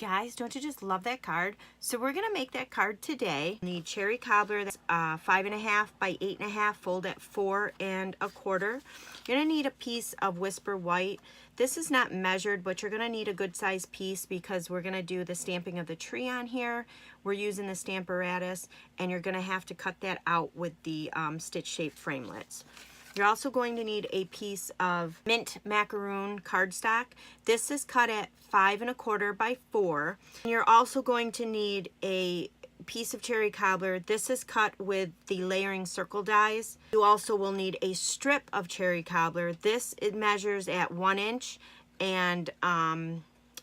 guys, don't you just love that card? So we're gonna make that card today. You need cherry cobbler that's 5.5 by 8.5, fold at 4 1/4. You're gonna need a piece of Whisper White. This is not measured, but you're gonna need a good size piece because we're gonna do the stamping of the tree on here. We're using the Stamparatus, and you're gonna have to cut that out with the stitch shaped framelits. You're also going to need a piece of mint macaroon cardstock. This is cut at 5 1/4 by 4. And you're also going to need a piece of cherry cobbler. This is cut with the layering circle dies. You also will need a strip of cherry cobbler. This, it measures at 1 inch, and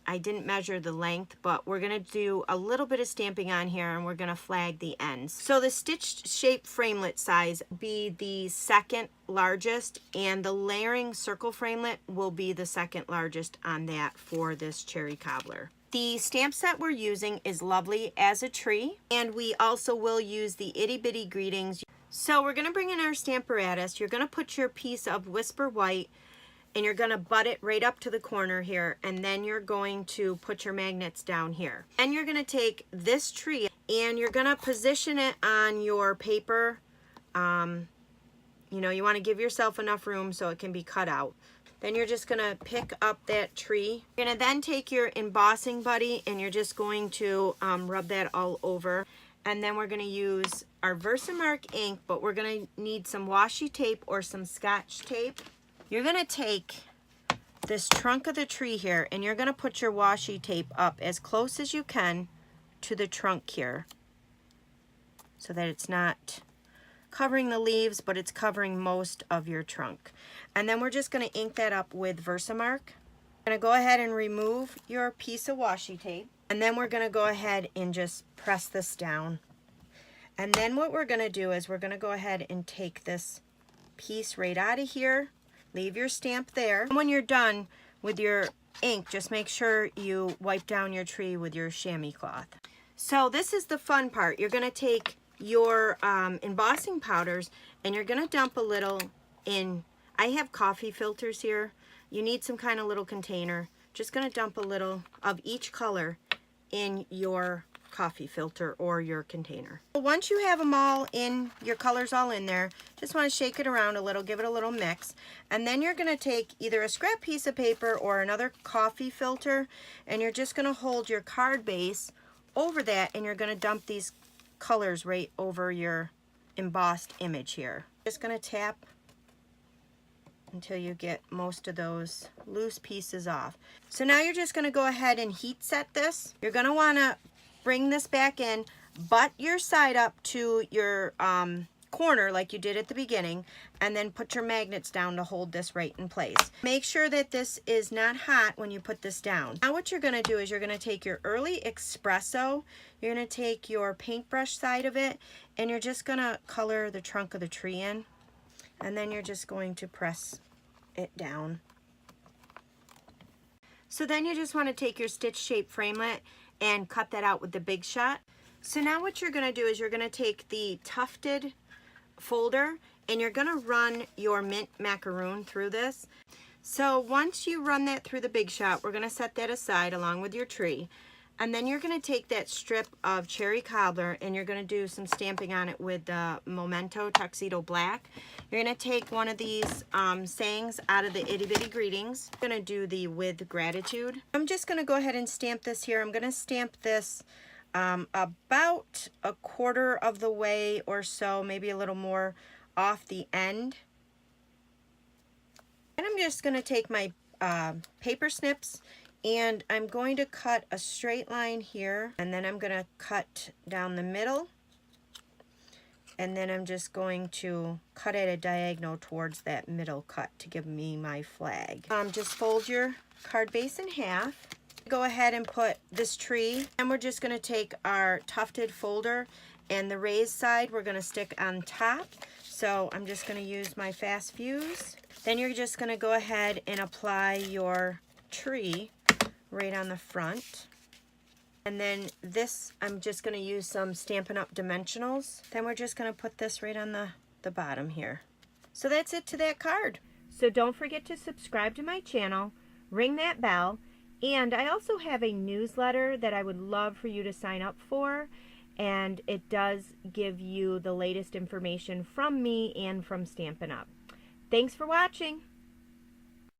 I didn't measure the length, but we're gonna do a little bit of stamping on here, and we're gonna flag the ends. So the stitched shape framelit size be the second largest, and the layering circle framelit will be the second largest on that for this cherry cobbler. The stamp set we're using is Lovely as a Tree, and we also will use the Itty Bitty Greetings. So we're gonna bring in our Stamparatus. You're gonna put your piece of Whisper White, and you're gonna butt it right up to the corner here, and then you're going to put your magnets down here. And you're gonna take this tree and you're gonna position it on your paper. You know, you wanna give yourself enough room so it can be cut out. Then you're just gonna pick up that tree. You're gonna then take your embossing buddy and you're just going to rub that all over. And then we're gonna use our Versamark ink, but we're gonna need some washi tape or some Scotch tape. You're gonna take this trunk of the tree here, and you're gonna put your washi tape up as close as you can to the trunk here, so that it's not covering the leaves, but it's covering most of your trunk. And then we're just gonna ink that up with Versamark. I'm gonna go ahead and remove your piece of washi tape, and then we're gonna go ahead and just press this down. And then what we're gonna do is we're gonna go ahead and take this piece right out of here. Leave your stamp there. And when you're done with your ink, just make sure you wipe down your tree with your chamois cloth. So this is the fun part. You're gonna take your embossing powders and you're gonna dump a little in. I have coffee filters here. You need some kind of little container. Just gonna dump a little of each color in your coffee filter or your container. Once you have them all in, your colors all in there, just want to shake it around a little, give it a little mix, and then you're going to take either a scrap piece of paper or another coffee filter, and you're just going to hold your card base over that, and you're going to dump these colors right over your embossed image here. Just going to tap until you get most of those loose pieces off. So now you're just going to go ahead and heat set this. You're going to want to bring this back in, butt your side up to your corner like you did at the beginning, and then put your magnets down to hold this right in place. Make sure that this is not hot when you put this down. Now what you're gonna do is you're gonna take your Early Espresso, you're gonna take your paintbrush side of it, and you're just gonna color the trunk of the tree in, and then you're just going to press it down. So then you just wanna take your stitch shape framelit and cut that out with the Big Shot. So now what you're gonna do is you're gonna take the tufted folder and you're gonna run your mint macaroon through this. So once you run that through the Big Shot, we're gonna set that aside along with your tree. And then you're gonna take that strip of cherry cobbler and you're gonna do some stamping on it with the Memento Tuxedo Black. You're gonna take one of these sayings out of the Itty Bitty Greetings. I'm gonna do the With Gratitude. I'm just gonna go ahead and stamp this here. I'm gonna stamp this about 1/4 of the way or so, maybe a little more off the end. And I'm just gonna take my paper snips, and I'm going to cut a straight line here, and then I'm going to cut down the middle, and then I'm just going to cut at a diagonal towards that middle cut to give me my flag. Just fold your card base in half. Go ahead and put this tree, and we're just going to take our tufted folder, and the raised side we're going to stick on top. So I'm just going to use my fast fuse. Then you're just going to go ahead and apply your tree right on the front. And then this, I'm just going to use some Stampin' Up! Dimensionals. Then we're just going to put this right on the bottom here. So that's it to that card. So don't forget to subscribe to my channel, ring that bell, And I also have a newsletter that I would love for you to sign up for, and it does give you the latest information from me and from Stampin' Up! Thanks for watching.